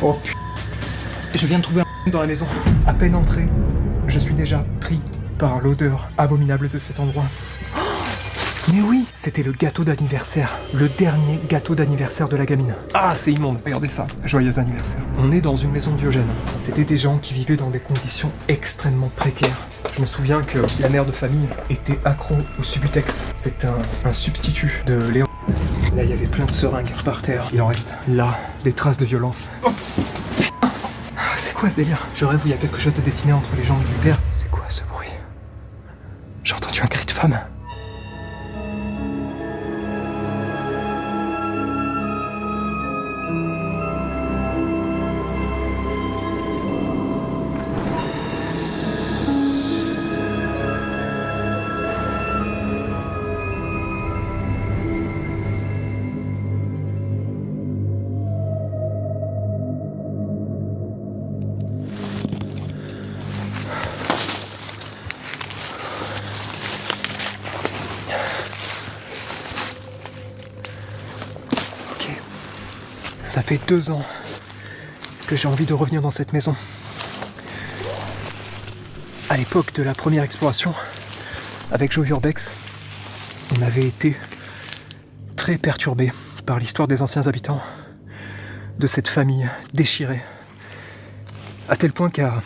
Oh putain. Je viens de trouver un dans la maison. À peine entré, je suis déjà pris par l'odeur abominable de cet endroit. Mais oui, c'était le gâteau d'anniversaire. Le dernier gâteau d'anniversaire de la gamine. Ah, c'est immonde. Regardez ça. Joyeux anniversaire. On est dans une maison de Diogène. C'était des gens qui vivaient dans des conditions extrêmement précaires. Je me souviens que la mère de famille était accro au Subutex. C'est un substitut de l'héroïne. Là, il y avait plein de seringues par terre. Il en reste là des traces de violence. Oh, putain. C'est quoi ce délire? Je rêve où il y a quelque chose de dessiné entre les jambes du père. C'est quoi ce bruit? J'ai entendu un cri de femme. Ça fait 2 ans que j'ai envie de revenir dans cette maison. À l'époque de la première exploration, avec Joe Urbex, on avait été très perturbés par l'histoire des anciens habitants, de cette famille déchirée, à tel point qu'à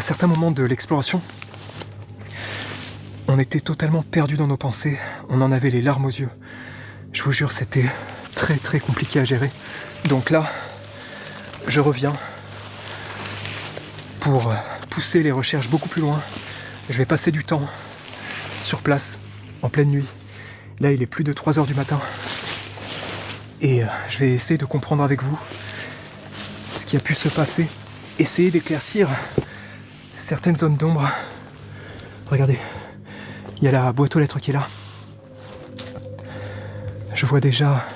certains moments de l'exploration, on était totalement perdus dans nos pensées, on en avait les larmes aux yeux. Je vous jure, c'était très très compliqué à gérer. Donc là, je reviens pour pousser les recherches beaucoup plus loin. Je vais passer du temps sur place, en pleine nuit. Là, il est plus de 3 heures du matin. Et je vais essayer de comprendre avec vous ce qui a pu se passer. Essayer d'éclaircir certaines zones d'ombre. Regardez, il y a la boîte aux lettres qui est là. Je vois déjà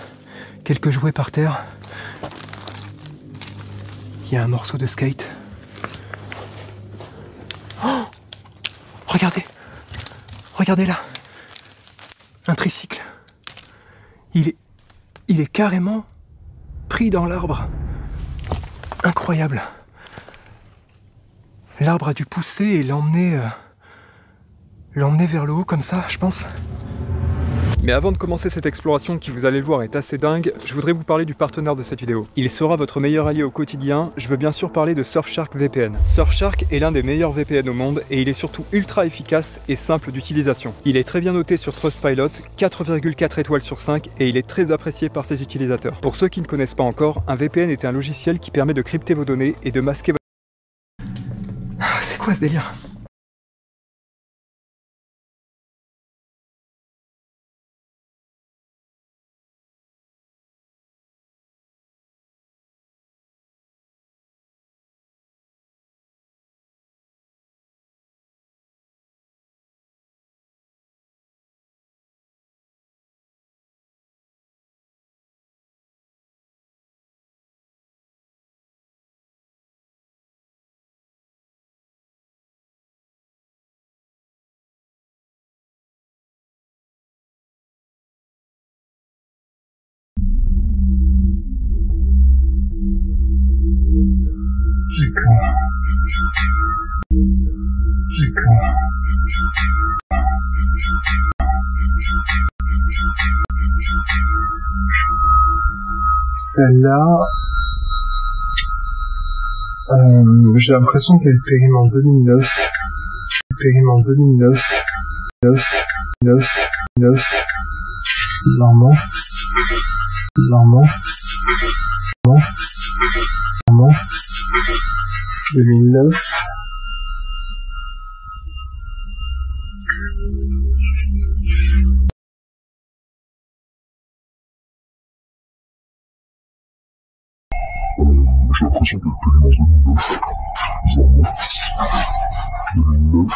quelques jouets par terre. Il y a un morceau de skate. Oh, regardez. Regardez là. Un tricycle. Il est carrément pris dans l'arbre. Incroyable. L'arbre a dû pousser et l'emmener vers le haut comme ça, je pense. Mais avant de commencer cette exploration qui, vous allez le voir, est assez dingue, je voudrais vous parler du partenaire de cette vidéo. Il sera votre meilleur allié au quotidien, je veux bien sûr parler de Surfshark VPN. Surfshark est l'un des meilleurs VPN au monde et il est surtout ultra efficace et simple d'utilisation. Il est très bien noté sur Trustpilot, 4,4 étoiles sur 5 et il est très apprécié par ses utilisateurs. Pour ceux qui ne connaissent pas encore, un VPN est un logiciel qui permet de crypter vos données et de masquer votre... C'est quoi ce délire ? Celle-là, j'ai l'impression qu'elle périme en 2009. Périme en 2009. 9. Bizarrement. 2009. J'ai l'impression qu'elle fait en 2009. Bizarrement. 2009.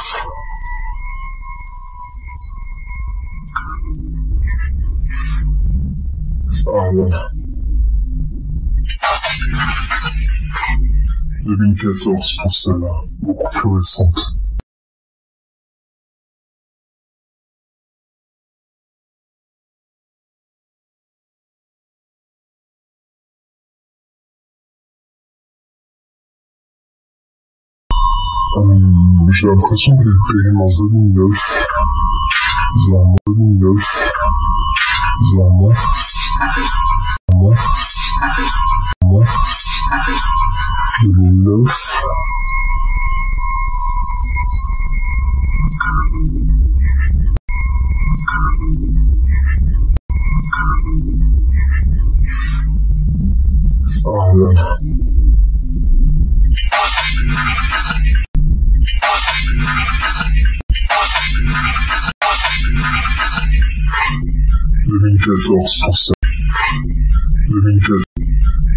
Ah non. 2014 pour celle-là, beaucoup plus récente. J'ai l'impression que les prix mangent du neuf. Bizarrement, du neuf. Bizarrement. Du neuf. Ah là.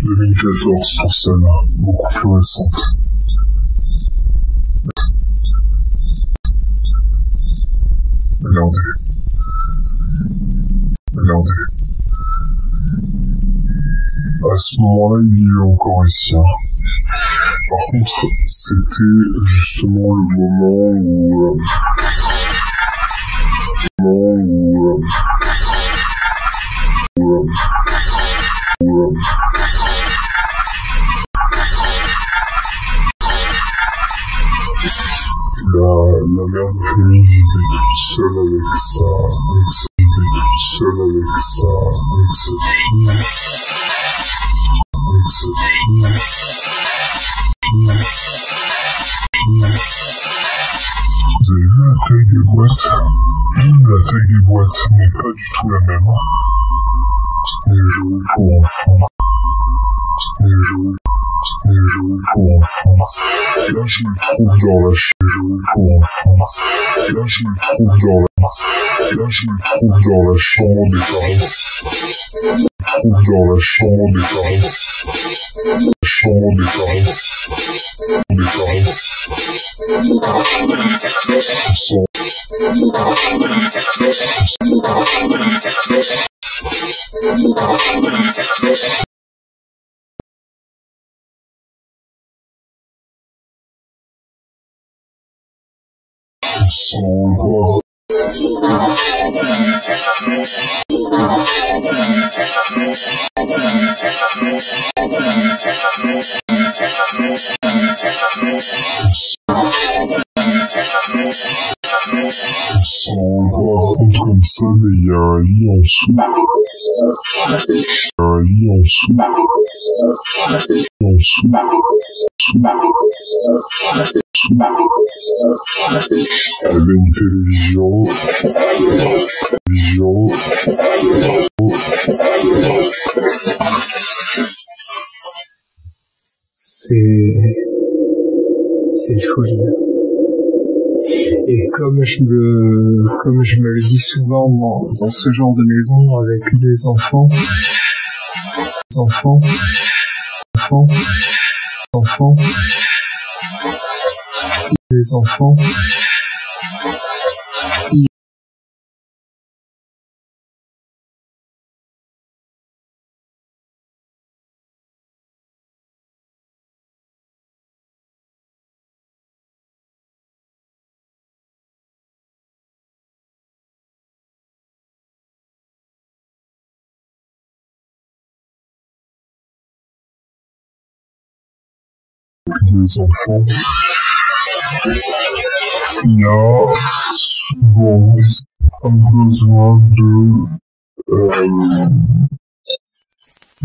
$2014 pour celle-là, beaucoup plus récente. Regardez. À ce moment-là, il y a encore ici. Par contre, c'était justement le moment où la mère de famille vivait toute seule avec sa fille. Vous avez vu la taille des boîtes? La taille des boîtes n'est pas du tout la même. Les jouets pour enfants. Là, je le trouve dans la chambre pour enfants. Là, je le trouve dans la chambre des parents. Comme ça, mais il y a un lit en dessous. Il y avait une télévision. C'est une folie. Et comme je me le dis souvent dans ce genre de maison avec des enfants, Les enfants, il y a souvent un besoin de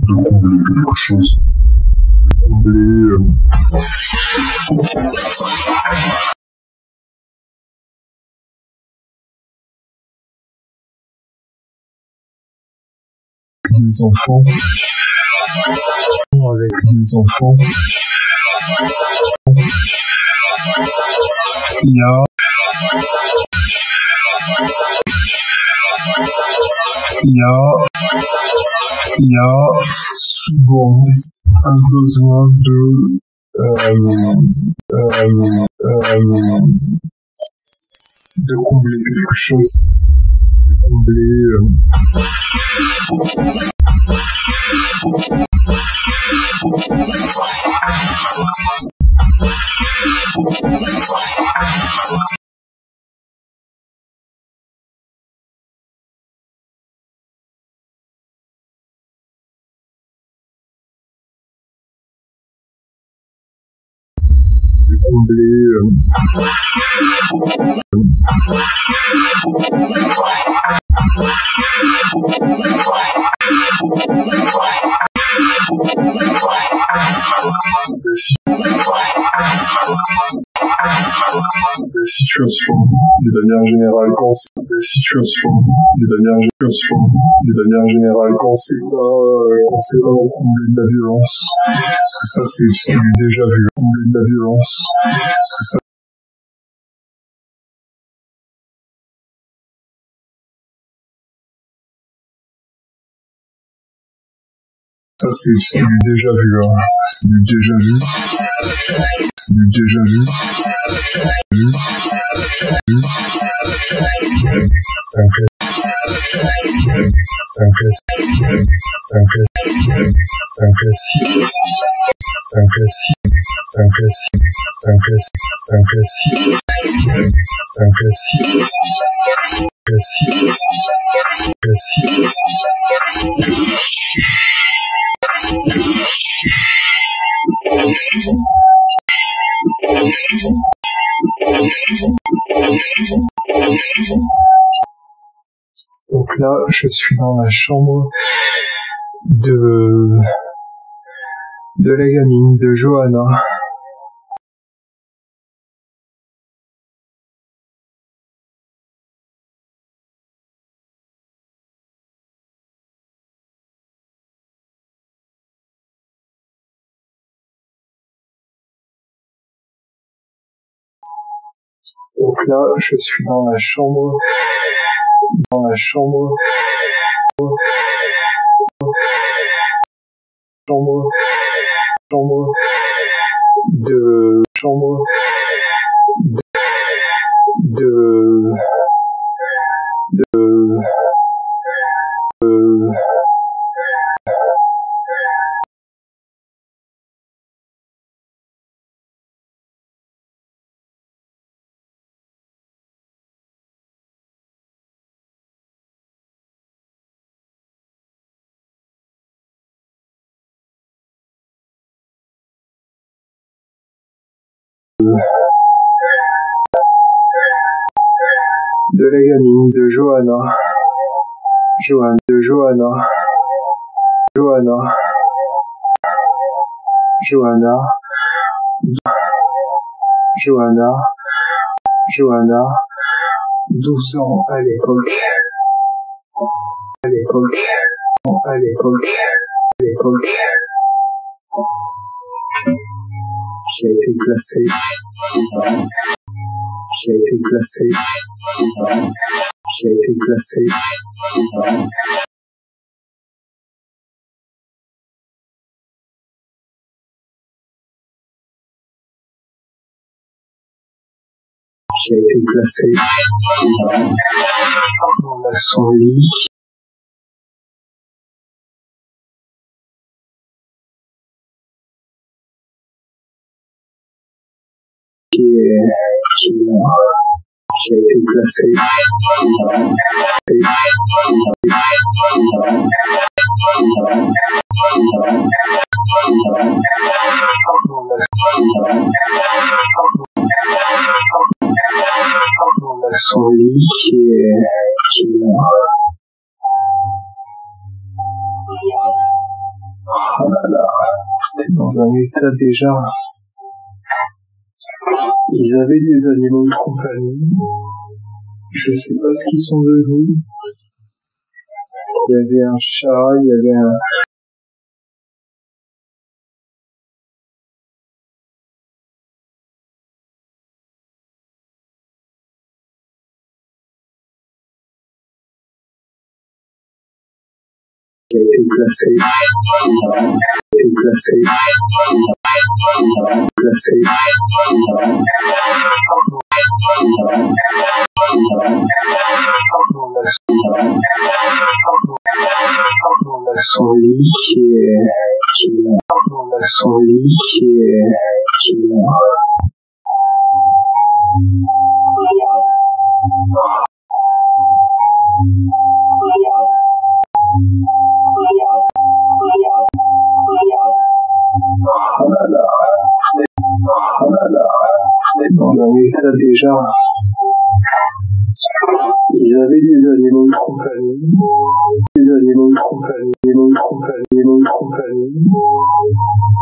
combler quelque chose. Les enfants, avec les enfants, il y a souvent un besoin de combler quelque chose. La situation, de manière générale, quand c'est pas, combler de la violence, parce que ça c'est du déjà vu, combler de la violence, parce que ça c'est du déjà vu, hein. C'est du déjà vu. C'est du déjà vu. Donc là, je suis dans la chambre de la gamine, de Johanna. Donc là, je suis dans la chambre de la gamine, de Johanna. Johanna, 12 ans à l'époque, qui a été placée dans son lit. Qui a été placé dans son lit, qui est là. Oh là là, c'était dans un état déjà. Ils avaient des animaux de compagnie. Je sais pas ce qu'ils sont devenus. Il y avait un chat, il y avait un... qui a été placé dans son lit, qui est là. Dans son lit, qui est là. Oh là là. dans un état déjà. Ils avaient des animaux de compagnie,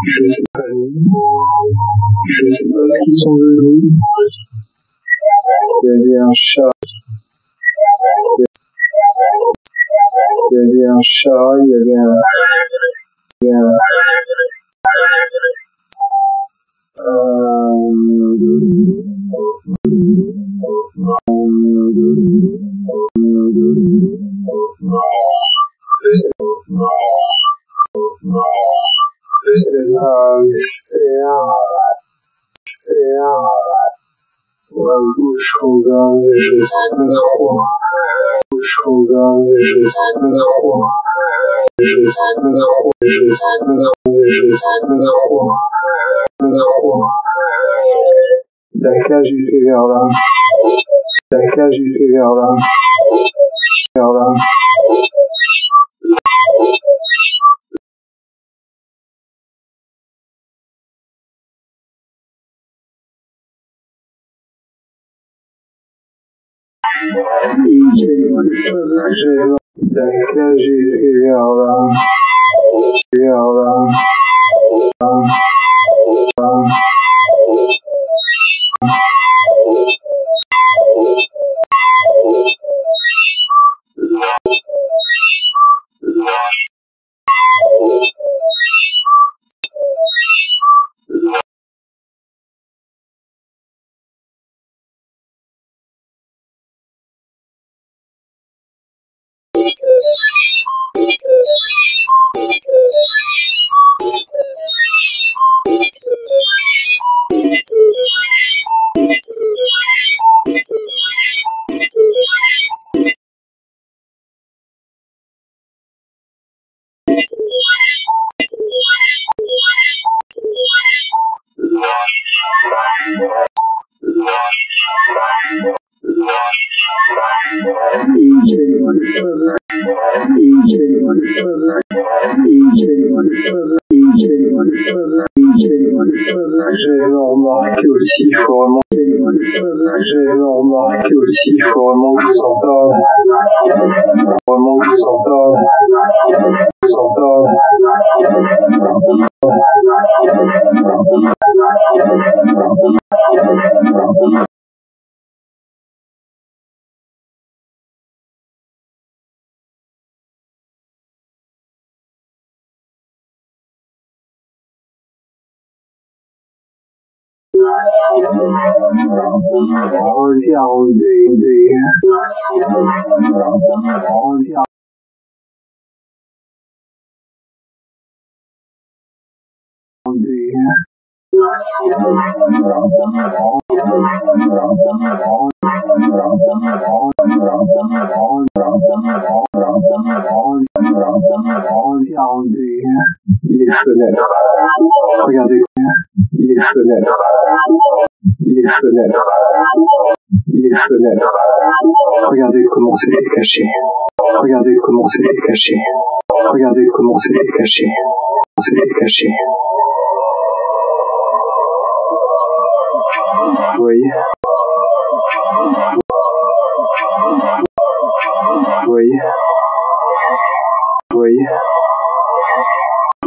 je sais pas ce qu'ils sont devenus. Il y avait un chat, il y avait un la cage était vers là. J'avais remarqué aussi, il faut vraiment que je vous en parle. Les fenêtres. Regardez les fenêtres. Regardez comment c'était caché. Vous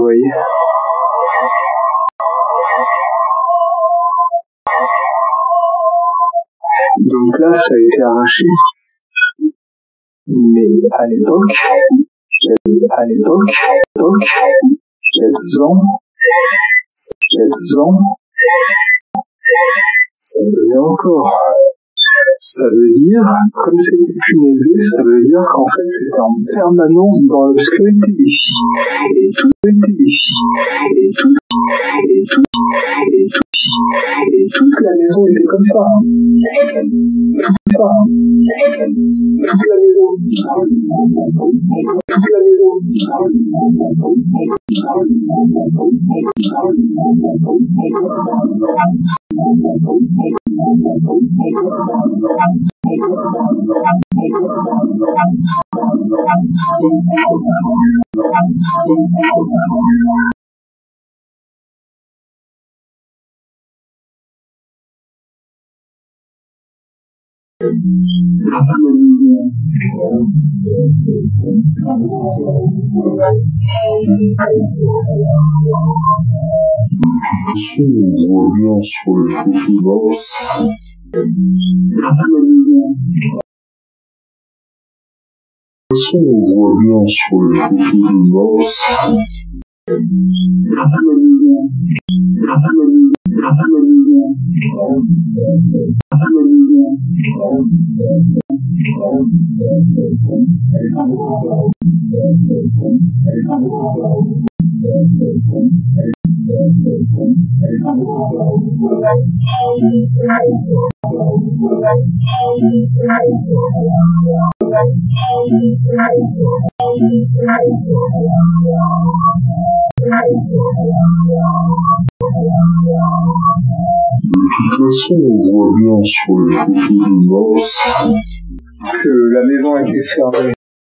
voyez? Donc là, ça a été arraché. Mais à l'époque, il y a 2 ans, ça tenait encore. Ça veut dire, comme c'était punaisé, ça veut dire qu'en fait c'était en permanence dans l'obscurité ici. Et toute la maison était comme ça. Toute la maison. façon, on voit bien sur les photos là. De toute façon, on voit bien sur les photos de Mars. Que la maison a été fermée.